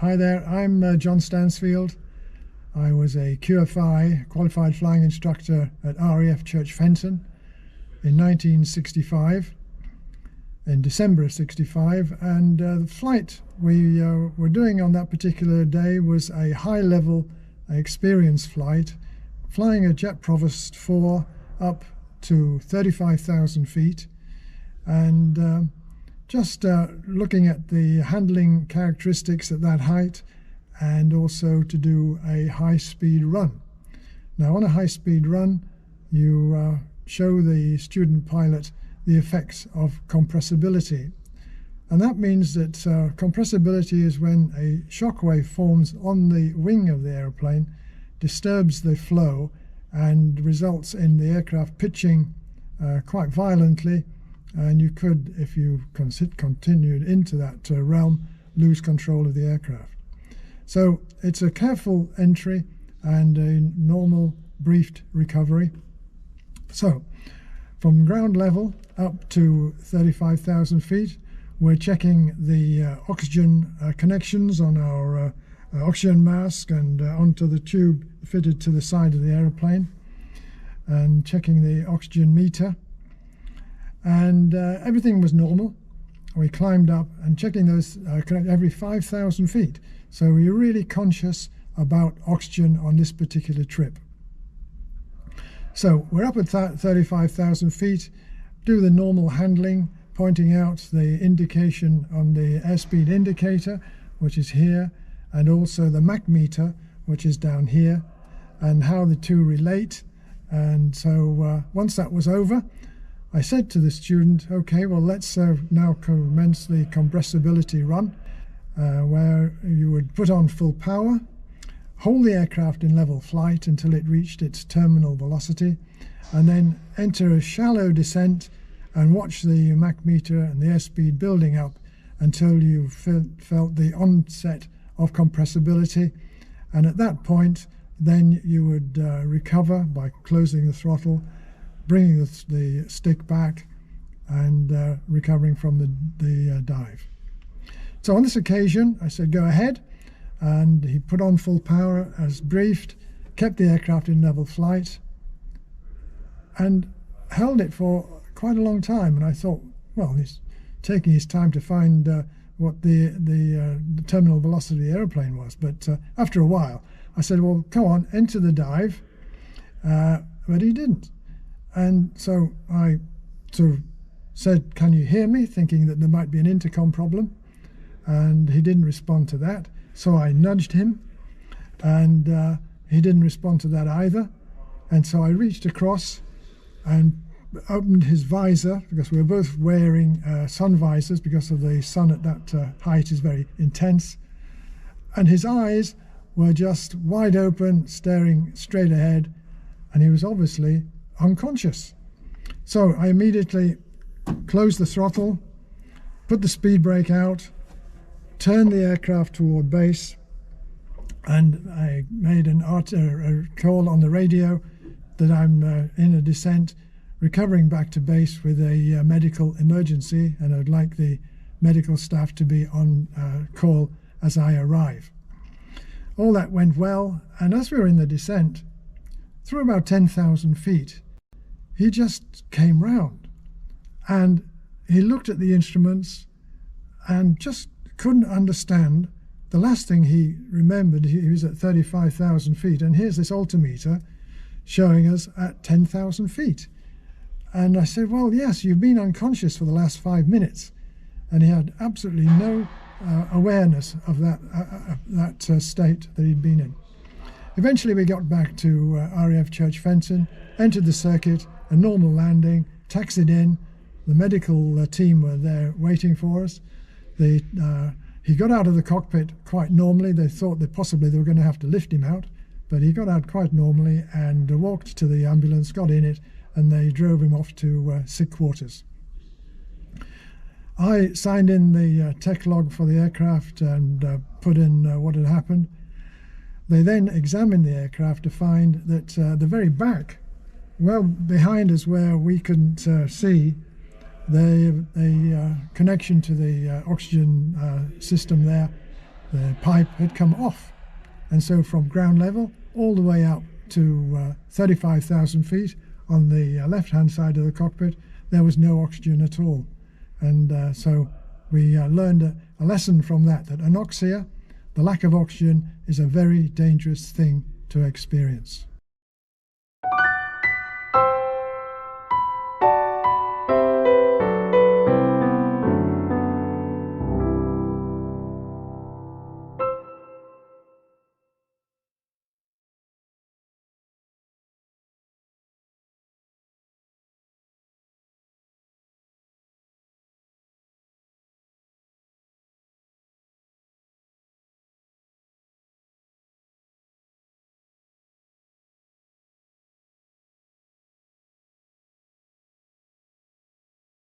Hi there, I'm John Stansfield. I was a QFI, Qualified Flying Instructor at RAF Church Fenton in 1965, in December of 65, and the flight we were doing on that particular day was a high-level experience flight, flying a Jet Provost 4 up to 35,000 feet, and just looking at the handling characteristics at that height, and also to do a high-speed run. Now, on a high-speed run, you show the student pilot the effects of compressibility. And that means that compressibility is when a shock wave forms on the wing of the aeroplane, disturbs the flow, and results in the aircraft pitching quite violently, and you could, if you continued into that realm, lose control of the aircraft. So it's a careful entry and a normal briefed recovery. So from ground level up to 35,000 feet, we're checking the oxygen connections on our oxygen mask and onto the tube fitted to the side of the aeroplane, and checking the oxygen meter. And everything was normal. We climbed up and checking those every 5,000 feet. So we were really conscious about oxygen on this particular trip. So we're up at 35,000 feet, do the normal handling, pointing out the indication on the airspeed indicator, which is here, and also the Mach meter, which is down here, and how the two relate. And so once that was over, I said to the student, okay, well, let's now commence the compressibility run, where you would put on full power, hold the aircraft in level flight until it reached its terminal velocity, and then enter a shallow descent and watch the Mach meter and the airspeed building up until you felt the onset of compressibility. And at that point, then you would recover by closing the throttle, bringing the stick back, and recovering from the dive. So on this occasion, I said, go ahead, and he put on full power as briefed, kept the aircraft in level flight, and held it for quite a long time. And I thought, well, he's taking his time to find what the terminal velocity of the airplane was. But after a while, I said, well, come on, enter the dive. But he didn't. And so I sort of said, can you hear me? Thinking that there might be an intercom problem. And he didn't respond to that. So I nudged him, and he didn't respond to that either. And so I reached across and opened his visor, because we were both wearing sun visors because of the sun at that height is very intense. And his eyes were just wide open, staring straight ahead, and he was obviously unconscious. So I immediately closed the throttle, put the speed brake out, turned the aircraft toward base, and I made a call on the radio that I'm in a descent, recovering back to base with a medical emergency, and I'd like the medical staff to be on call as I arrive. All that went well, and as we were in the descent, through about 10,000 feet, he just came round, and he looked at the instruments and just couldn't understand. The last thing he remembered, he was at 35,000 feet, and here's this altimeter showing us at 10,000 feet. And I said, well, yes, you've been unconscious for the last 5 minutes. And he had absolutely no awareness of that state that he'd been in. Eventually we got back to RAF Church Fenton, entered the circuit, a normal landing, taxied in. The medical team were there waiting for us. He got out of the cockpit quite normally. They thought that possibly they were going to have to lift him out, but he got out quite normally and walked to the ambulance, got in it, and they drove him off to sick quarters. I signed in the tech log for the aircraft and put in what had happened. They then examined the aircraft to find that the very back, well behind us where we couldn't see, the connection to the oxygen system there the pipe had come off. And so from ground level all the way up to 35,000 feet on the left-hand side of the cockpit, there was no oxygen at all. And so we learned a lesson from that anoxia, the lack of oxygen, is a very dangerous thing to experience.